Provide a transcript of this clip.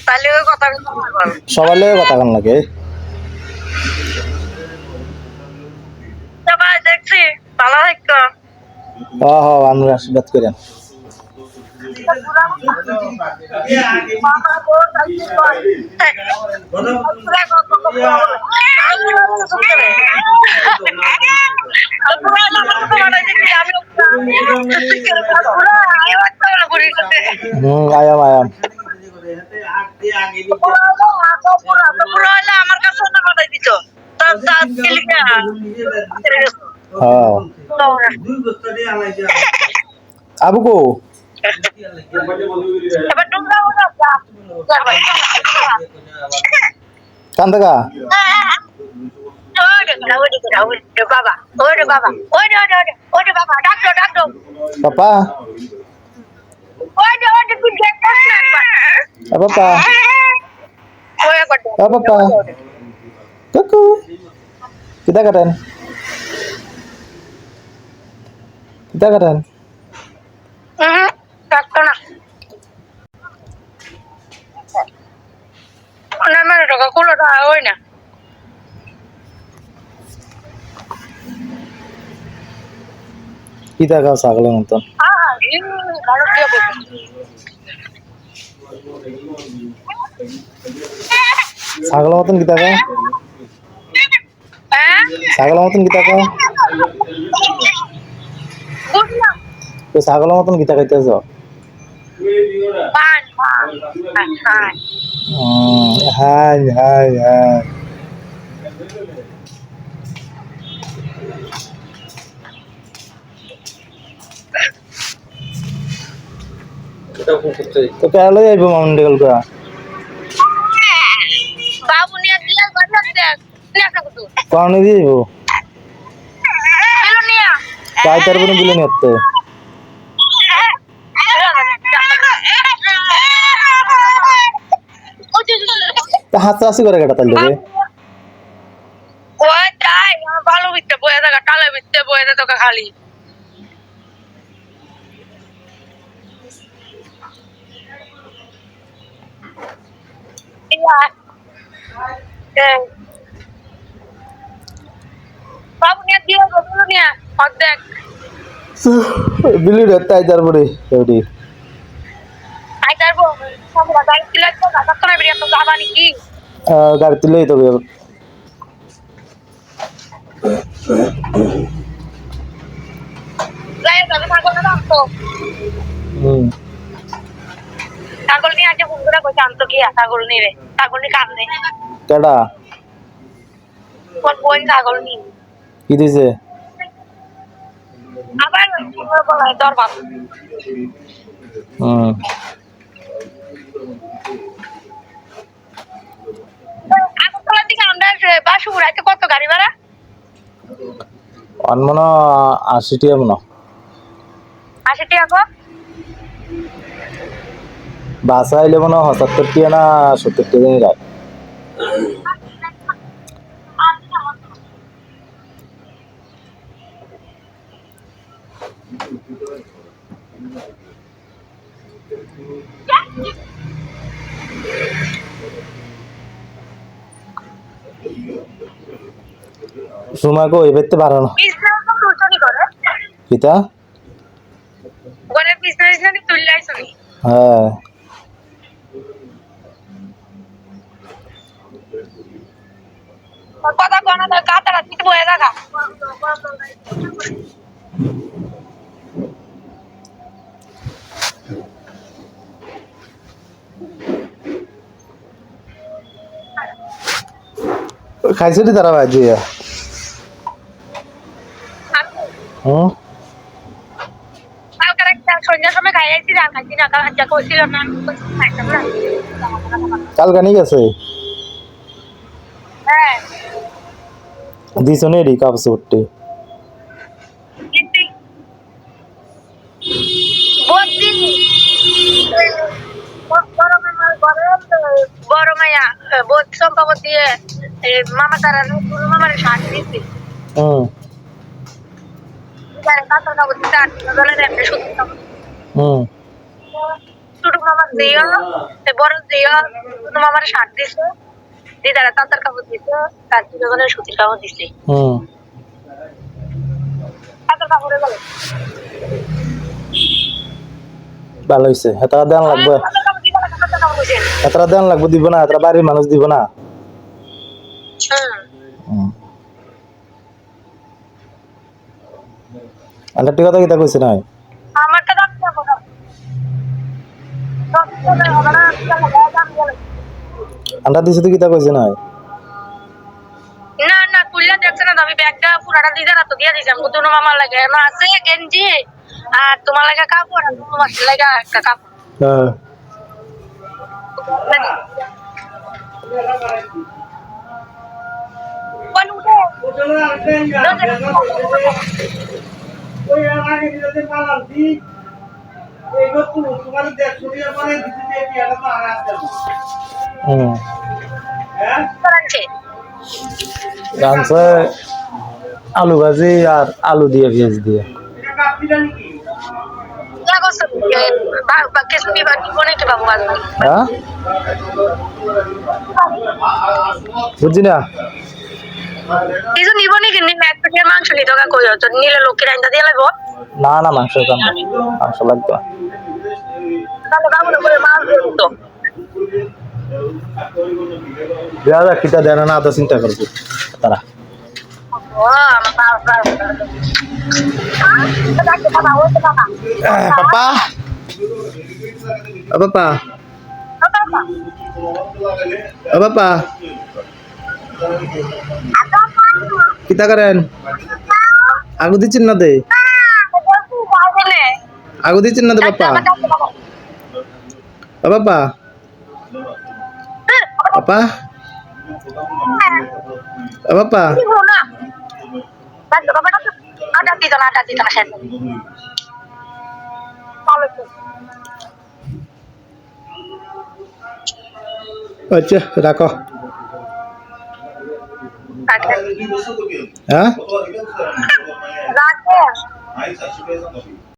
তাহলে কথা সবার লগে কথা কন লাগে সবাই দেখছি ভালো থাকতো আমরা আশীর্বাদ করেন আয়াম আয়াম আমার কাছে না পাঠাই দিত আবু কো কান্দা বাবা ওরে বাবা ওরে ওরে ওরে ওরে বাবা ডাকো ডাকো পাপা ওরে ওরে তুই দেখছিস না একবার পাপা ওরে একবার পাপা কাকু kita keren ডাকতো না না মানে টাকা কুলো টাকা ওই না kita kau sagala nonton ভালো দিয়ে বলছি sagala motun kita kau হ্যাঁ sagala motun kita kau বুঝলাম তো sagala motun kita খাইতেছো পান পান পান হাই হাই হাই তো কেন যাইবো মাউন্টেল করা বাবু নিয়ে দিলে কথা দেখ নিয়ে আসা কত কারণে দিয়ে যাইবো চলো নিয়ে তাই তারপরে দিলে নিতে তা হাসাহাসি করে কেটা তাহলে রে ওই তাই ভালো বিতে বয়ে থাকা টালে বিতে বয়ে থাকা খালি বাবু নিয়ে দিয়ে বলো নিয়ে অর্ধেক দিলি রে তাই তারপরে এডি আই তারপর আমরা গাড়ি তুলে তো গাড়ি করে বেরিয়ে তো যাবা নাকি গাড়ি তুলেই তো যাই যাবে ছাগল না তো ছাগল নিয়ে আজকে ফোন করে কইছে আনতো কি ছাগল নিয়ে রে ছাগল নিয়ে কাম নেই কেডা কোন কোন ছাগল নিয়ে কি দিছে আবার বলা দরবার আগরতলার দিকে আমরা বাসু উড়াইতে কত গাড়ি ভাড়া অনমনা 80 টাকা মনে 80 টাকা গো বাসা আইলে মনে 70 টাকা না 70 টাকা নিয়ে যায় সুমা কো এবেতে পারো না বিজনেস তো তুলছনি করে কিতা ঘরে বিজনেস না তুললাই শুনি হ্যাঁ কথা কোনা না কাটারা ঠিক বয়ে রাখা খাইছে দি তারা বাজে কালকে একটা সন্ধ্যার সময় খাই আইছি আর খাইছি না কাল আজকে কইছিল না খাইতাম না কাল গানি গেছে হ্যাঁ দিছনে রি কাপস উঠতে বদিন বড় মায়া বোধ সম্পর্ক দিয়ে মামা তারা মামার শাড়ি দিচ্ছি কাতর কাপড় দিতে শুধু মামা দিও বড় দিও আমার শার্ট দিছে দিদারা তাঁতের কাপড় দিছে তার দুজনের সুতির কাপড় দিছে তাঁতের কাপড়ে গেল ভালো হয়েছে এতটা দেন লাগবে তাঁতের কাপড় দিবা না তাঁতের কাপড় দিছে এতটা দেন লাগবে দিব না এতটা বাড়ির মানুষ দিব না আন্টা ঠিক কথা কিতা কইছে নাই আমার তো ডাক্তার কথা আন্টা দিছে তো কিতা কইছে নাই না না কুল্লা দেখছ না আমি ব্যাগটা পুরাটা দিদারা তো দিয়ে দিলাম দুনো মামার লাগে আমার আছে গেঞ্জি আর তোমার লাগে কাপড় আর তোমার লাগে একটা কাপড় হ্যাঁ কোন উঠে ওই আমাকে দিতে পারলাম দি এই গতু তোমার দেখ শুনিয়া মানে দিতে দিয়ে কি এটা তো আর আসছে হ্যাঁ করাচ্ছে রানছে আলু ভাজি আর আলু দিয়ে পেঁয়াজ দিয়ে এটা কাটছিলা নাকি লাগো কিছু দিবা কি বনে কি বাবু আসবে হ্যাঁ বুঝছি না কিছু নিব নাকি নিলে এক প্লেট মাংস নিতে হবে কই তো নিলে লোকের আইন্দা দিয়ে লাগবো না না মাংস খান মাংস লাগতো না। তাহলে বাবু করে মাছ দিয়ে তো দেওয়া যাক কিতা দেয় না আদা চিন্তা করবো তারা ও আমার বাবা দেখতে বাবা ওই তো বাবা পাপা পাপা পাপা কিতা করেন আগু দিচ্ছেন না দে আগু দিচ্ছেন না দে পাপা পাপা পাপা পাপা আটা দিত না আচ্ছা রাখো হ্যাঁ রাখে